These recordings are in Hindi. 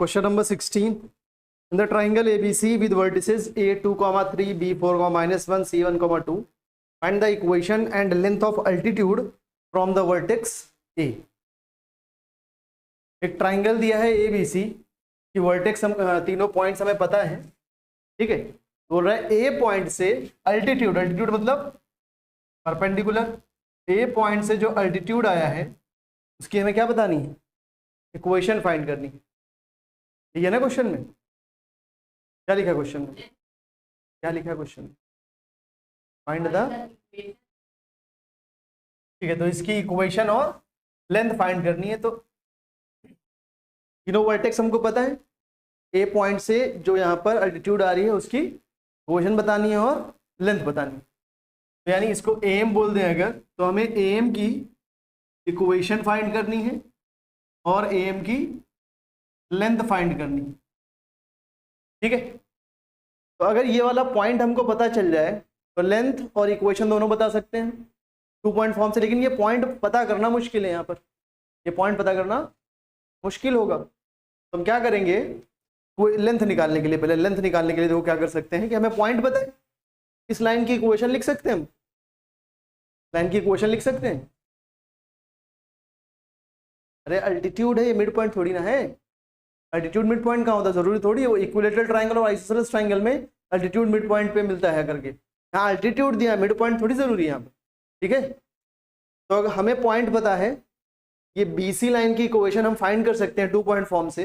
Question number 16. In the triangle ABC with vertices A2, 3, B4, -1, C1, 2, find the equation and length of altitude from the vertex A. एक ट्राइंगल दिया है ABC की वर्टेक्स हम तीनों पॉइंट्स हमें पता है, ठीक है। बोल रहा है ए पॉइंट से अल्टीट्यूड, अल्टीट्यूड मतलब परपेंडिकुलर, ए पॉइंट से जो अल्टीट्यूड आया है उसकी हमें क्या बतानी है, इक्वेशन फाइंड करनी है। ठीक है ना। क्वेश्चन में क्या लिखा है, क्वेश्चन में क्या लिखा है, क्वेश्चन में फाइंड द, ठीक है। तो इसकी इक्वेशन और लेंथ फाइंड करनी है। तो तीनों वर्टेक्स हमको पता है, ए पॉइंट से जो यहाँ पर अल्टीट्यूड आ रही है उसकी इक्वेशन बतानी है और लेंथ बतानी है। तो यानी इसको एम बोल दें अगर, तो हमें एम की इक्वेशन फाइंड करनी है और एम की लेंथ फाइंड करनी है, ठीक है। तो अगर ये वाला पॉइंट हमको पता चल जाए तो लेंथ और इक्वेशन दोनों बता सकते हैं 2 पॉइंट फॉर्म से। लेकिन ये पॉइंट पता करना मुश्किल है, यहाँ पर ये पॉइंट पता करना मुश्किल होगा। तो हम क्या करेंगे, कोई लेंथ निकालने के लिए, पहले लेंथ निकालने के लिए देखो क्या कर सकते हैं कि हमें पॉइंट पता है, इस लाइन की इक्वेशन लिख सकते हैं, हम लाइन की इक्वेशन लिख सकते हैं। अरे अल्टीट्यूड है, ये मिड पॉइंट थोड़ी ना है। अल्टीट्यूड मिड पॉइंट कहाँ होता है, जरूरी थोड़ी है वो इक्विलेटरल ट्राइंगल और आइसोसेलेस ट्राइंगल में अल्टीट्यूड मिड पॉइंट पे मिलता है करके। यहाँ अल्टीट्यूड दिया, मिड पॉइंट थोड़ी जरूरी है यहाँ पर, ठीक है। तो अगर हमें पॉइंट पता है, ये बीसी लाइन की इक्वेशन हम फाइंड कर सकते हैं 2 पॉइंट फॉर्म से।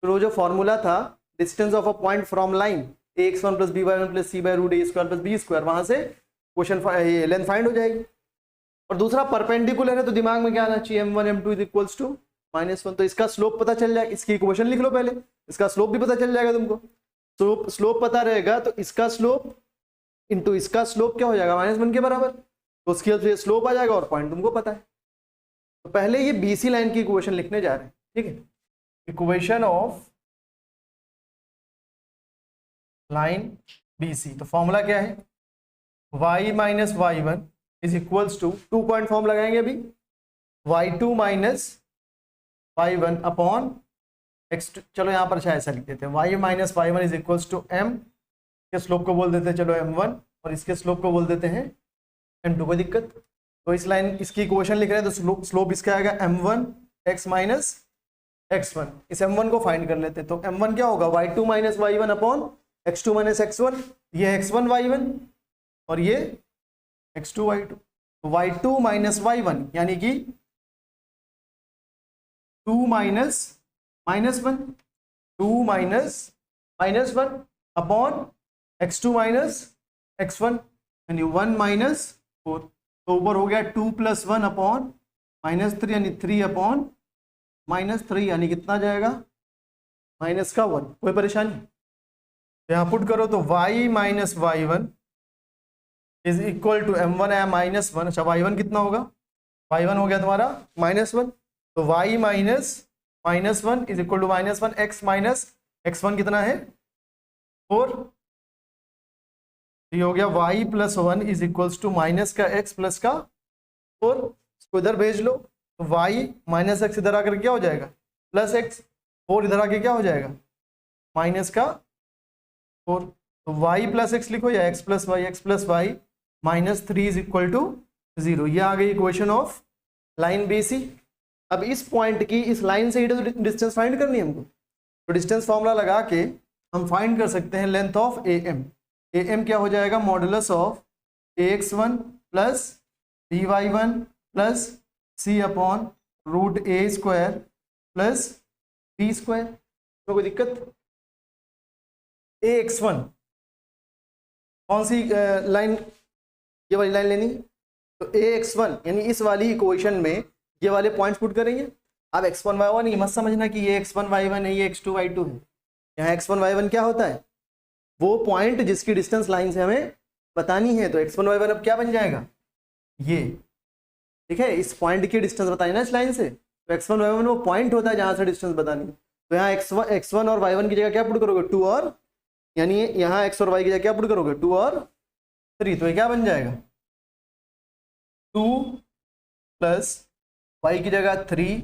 तो वो जो फॉर्मूला था distance of a point from line ax1 + by1 + c/√a² + b², वहां से क्वेश्चन लेंथ फाइंड हो जाएगी। और दूसरा परपेंडिकुलर है तो दिमाग में क्या आना चाहिए, m1 m2 = -1। तो इसका स्लोप पता चल जाएगा, इसकी इक्वेशन लिख लो पहले, इसका स्लोप भी पता चल जाएगा तुमको। स्लोप पता रहेगा तो इसका स्लोप इंटू इसका स्लोप क्या हो जाएगा, -1 के बराबर। तो उसकी वजह से स्लोप आ जाएगा और पॉइंट तुमको पता है। तो पहले ये बीसी लाइन की इक्वेशन लिखने जा रहे हैं, ठीक है। इक्वेशन ऑफ लाइन बीसी, तो फॉर्मूला क्या है, y - y1 = 2 पॉइंट फॉर्म लगाएंगे अभी, y2 - y1 अपॉन x2। चलो यहाँ पर अच्छा ऐसा लिख देते हैं, y - y1 = m, के स्लोप को बोल देते हैं चलो m1 और इसके स्लोप को बोल देते हैं m2। कोई दिक्कत। तो इस लाइन इसकी इक्वेशन लिख रहे हैं तो स्लोप इसका आएगा m1 x - x1। इस m1 को फाइंड कर लेते हैं। तो m1 क्या होगा, y2 - y1 upon x2 - x1। ये x1 y1 और ये x2 y2। तो y2 - y1 यानी कि 2 - -1, 2 - -1 अपॉन x2 - x1 यानी 1 - 4। तो ऊपर हो गया 2 + 1 अपॉन -3 यानी 3 अपॉन -3 यानी कितना जाएगा, -1। कोई परेशानी, यहाँ पुट करो तो y - y1 = m1 है -1। अच्छा y1 कितना होगा, y1 हो गया तुम्हारा -1। तो y - -1 = -1, x - x1 कितना है 4। ये हो गया y + 1 = माइनस का x प्लस का 4। इसको इधर भेज लो तो y - x इधर आकर क्या हो जाएगा +x, 4 इधर आके क्या हो जाएगा माइनस का 4। तो y + x लिखो या x + y, x + y -3 = 0। ये आ गई इक्वेशन ऑफ लाइन BC। अब इस पॉइंट की इस लाइन से डिस्टेंस फाइंड करनी है हमको। तो डिस्टेंस फॉर्मूला लगा के हम फाइंड कर सकते हैं लेंथ ऑफ AM। AM क्या हो जाएगा, modulus of ax1 + by1 + c/√a² + b²। तो कोई दिक्कत। ax1 कौन सी लाइन, ये वाली लाइन लेनी। तो ax1 यानी इस वाली इक्वेशन में ये वाले पॉइंट्स पुट करेंगे। अब x1 y1 ये मत समझना कि ये x1 y1 है, ये x2 y2 है। यहाँ x1 y1 क्या होता है, वो पॉइंट जिसकी डिस्टेंस लाइन से हमें बतानी है। तो x1 y1 अब क्या बन जाएगा, ये, ठीक है। इस पॉइंट की डिस्टेंस बतानी ना इस लाइन से, तो x1 y1 वो पॉइंट होता है जहां से डिस्टेंस बतानी है। तो यहाँ x1 और y1 की जगह क्या पुट करोगे, 2 और, यानी यहाँ x और y की जगह क्या पुट करोगे 2 और 3। तो ये क्या बन जाएगा 2 + y की जगह 3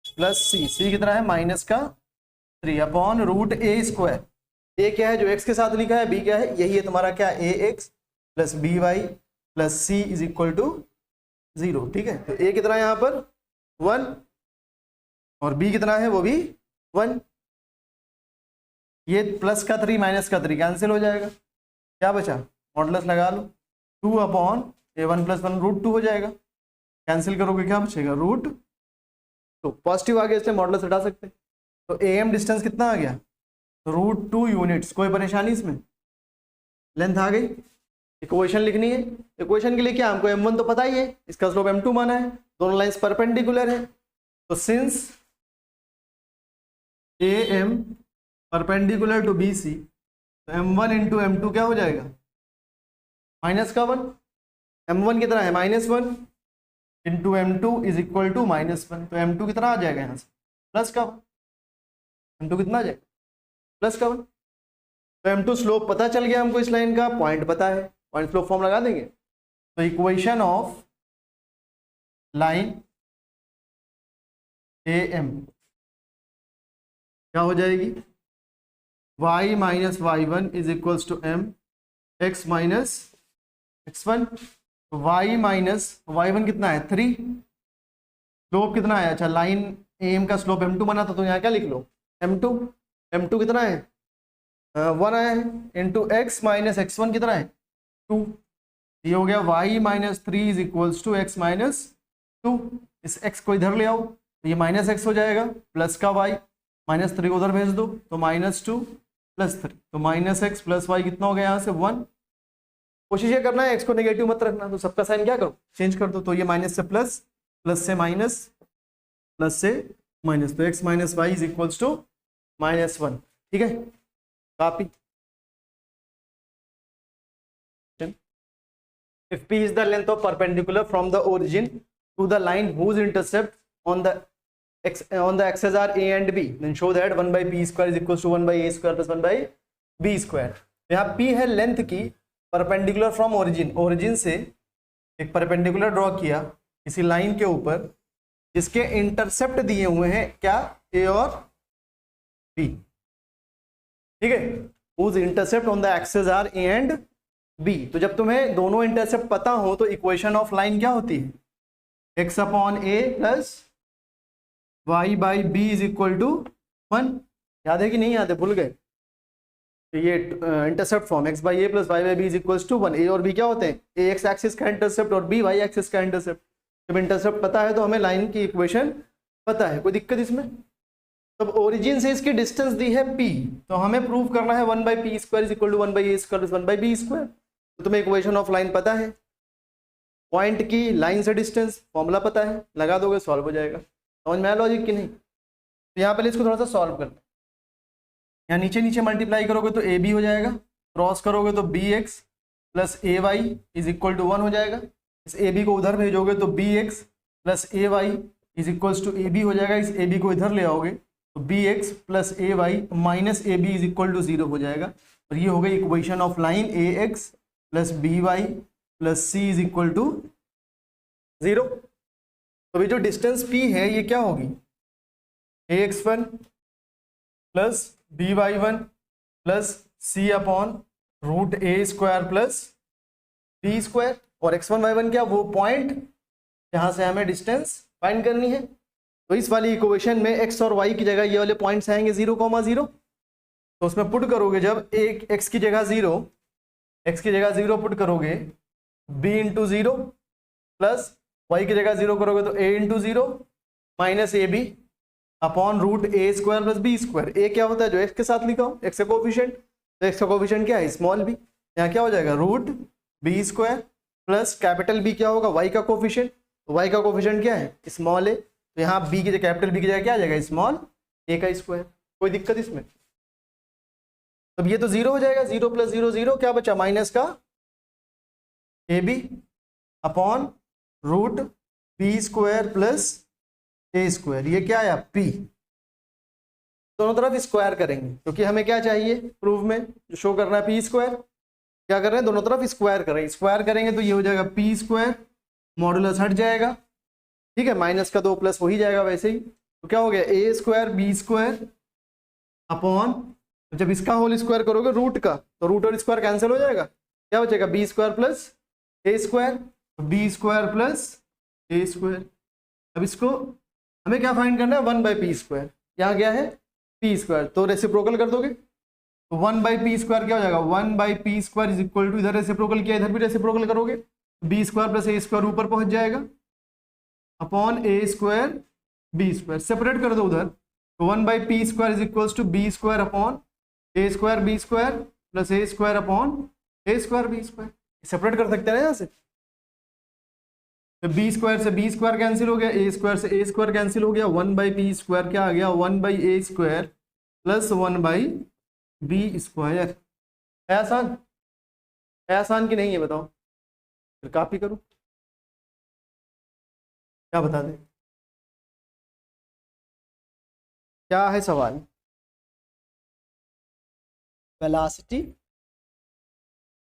+ c। c कितना है -2। 3 upon root a square. A क्या है जो एक्स के साथ लिखा है, बी क्या है, यही है तुम्हारा क्या, a x plus b y plus c is equal to 0। ठीक है, तो ए कितना है यहाँ पर 1 और बी कितना है वो भी 1। ये प्लस का 3 माइनस का 3 कैंसिल हो जाएगा, क्या बचा, मॉडुलस लगा लो 2 अपॉन ए 1 प्लस 1 रूट 2 हो जाएगा। कैंसिल करोगे क्या बचेगा रूट, तो पॉजिटिव आ गया इसलिए मॉडुलस हटा सकते हैं। तो ए एम डिस्टेंस कितना आ गया, रूट 2 यूनिट्स। कोई परेशानी इसमें, लेंथ आ गई। इक्वेशन लिखनी है, इक्वेशन के लिए क्या, हमको m1 तो पता ही है, इसका स्लोप m2 माना है, दोनों लाइंस परपेंडिकुलर है। तो since am perpendicular to BC, तो m1 इंटू m2 क्या हो जाएगा, माइनस का 1। m1 कितना है -1 into m2 is equal to -1। तो m2 कितना आ जाएगा यहाँ से, प्लस का 1। m2 कितना आ जाएगा, प्लस का 1। तो m2 स्लोप पता चल गया हमको, इस लाइन का पॉइंट पता है, पॉइंट स्लोप फॉर्म लगा देंगे। तो इक्वेशन ऑफ लाइन AM क्या हो जाएगी, y minus y1 is equals to m x minus x1। y minus y1 कितना है 3, स्लोप कितना है, अच्छा लाइन AM का स्लोप m2 बना था, तो यहाँ क्या लिख लो m2 कितना है 1 आया है, इंटू x माइनस x1 कितना है 2। ये हो गया y minus 3 is equals to x minus 2। इस x को इधर ले आओ तो ये माइनस x हो जाएगा, प्लस का y, -3 को उधर भेज दो तो -2 प्लस 3, तो -x प्लस y कितना हो गया यहाँ से 1। कोशिश ये करना है x को नेगेटिव मत रखना, तो सबका साइन क्या करो, चेंज कर दो। तो ये माइनस से प्लस, प्लस से माइनस, प्लस से माइनस, तो x minus y is equals to -1। ठीक है, copy. If P is the length of perpendicular from the origin to the line whose intercept on the axes are A and B, then show that 1 by P square is equals to 1 by A square plus 1 by B square। यहाँ P है लेंथ की, परपेंडिकुलर फ्रॉम ओरिजिन, ओरिजिन से एक परपेंडिकुलर ड्रॉ किया किसी लाइन के ऊपर जिसके इंटरसेप्ट दिए हुए हैं क्या, A और B। ठीक है, whose intercept on the axes are A and B। तो जब तुम्हें दोनों इंटरसेप्ट पता हो तो इक्वेशन ऑफ लाइन क्या होती है, x upon A plus y by b is equal to 1। याद है कि नहीं याद है, भूल गए, तो ये intercept form x by a plus y by b is equal to 1। A और बी क्या होते हैं, ए एक्स एक्सिस का इंटरसेप्ट और बी वाई एक्सिस का इंटरसेप्ट। जब इंटरसेप्ट पता है तो हमें लाइन की इक्वेशन पता है, कोई दिक्कत इसमें। तब ओरिजिन से इसकी डिस्टेंस दी है p, तो हमें प्रूव करना है 1 by p square is equal to 1 by a square plus 1 by b square. तो तुम्हें इक्वेशन ऑफ लाइन पता है, पॉइंट की लाइन से डिस्टेंस फॉर्मूला पता है, लगा दोगे सॉल्व हो जाएगा। समझ में आया लॉजिक कि नहीं। तो यहाँ पहले इसको थोड़ा सा सॉल्व करते हैं। यहाँ नीचे नीचे मल्टीप्लाई करोगे तो ए बी हो जाएगा, क्रॉस करोगे तो b x plus a y is equal to 1 हो जाएगा। इस ए बी को उधर भेजोगे तो b x plus a y is equals to a b हो जाएगा। इस ए बी को इधर ले आओगे तो b x plus a y minus a b is equal to 0 हो जाएगा। और ये हो गई equation of line a x plus b y plus c is equal to 0। तो ये जो डिस्टेंस p है ये क्या होगी, ax1 plus by1 plus c upon root a square plus b square. और x1 y1 क्या, वो पॉइंट जहाँ से हमें डिस्टेंस फाइंड करनी है। तो इस वाली इक्वेशन में x और y की जगह ये वाले पॉइंट्स आएंगे 0,0। तो उसमें पुट करोगे जब एक x की जगह 0 पुट करोगे b इंटू 0 प्लस y की जगह 0 करोगे तो a into 0 minus a b upon root a square plus b square. A क्या होता है, जो x के साथ लिखा हो, x का कोफिशिएंट, तो x का कोफिशिएंट क्या है, स्मॉल b। यहाँ क्या हो जाएगा root b square plus capital B क्या होगा, y का कोफिशिएंट, तो y का कोफिशिएंट क्या है, स्मॉल a। तो यहाँ b की जगह कैपिटल B की जगह क्या आ जाएगा, स्मॉल a का स्क्वायर। कोई दिक्कत इसमें। तब ये तो 0 हो जाएगा, 0 प्लस 0 0, क्या बचा माइनस का a b upon root b square plus A square. ये क्या आया p। दोनों तरफ स्क्वायर करेंगे क्योंकि हमें क्या चाहिए प्रूफ में, जो शो करना है p स्क्वायर। क्या कर रहे हैं, दोनों तरफ स्क्वायर करेंगे। स्क्वायर करेंगे तो ये हो जाएगा p स्क्वायर, मॉडुलस हट जाएगा, ठीक है, माइनस का 2 प्लस हो ही जाएगा वैसे ही। तो क्या हो गया a square B square upon, जब इसका होल स्क्वायर करोगे रूट का तो रूट और स्क्वायर कैंसिल हो जाएगा, क्या बचेगा बी स्क्वायर प्लस ए स्क्वायर, बी स्क्वायर प्लस ए स्क्वायर। अब इसको हमें क्या फाइंड करना है, 1/p², यहाँ क्या है p², तो रेसिप्रोकल कर दोगे तो 1/p² क्या हो जाएगा, 1/p² इज इक्वल टू, इधर रेसिप्रोकल किया इधर भी रेसिप्रोकल करोगे, बी स्क्वायर प्लस ए स्क्वायर ऊपर पहुंच जाएगा upon A square B square, separate कर दो उधर, तो 1/p² is equals to B square upon A square B square plus A square upon A square B square, separate कर सकते हैं ना यहाँ से, तो बी स्क्वायर से बी स्क्वायर कैंसिल हो गया, ए स्क्वायर से ए स्क्वायर कैंसिल हो गया, 1/p² क्या आ गया 1/a² प्लस 1/b²। है आसान, है आसान कि नहीं है बताओ, फिर कॉपी करूं क्या बता दें, क्या है सवाल, वेलोसिटी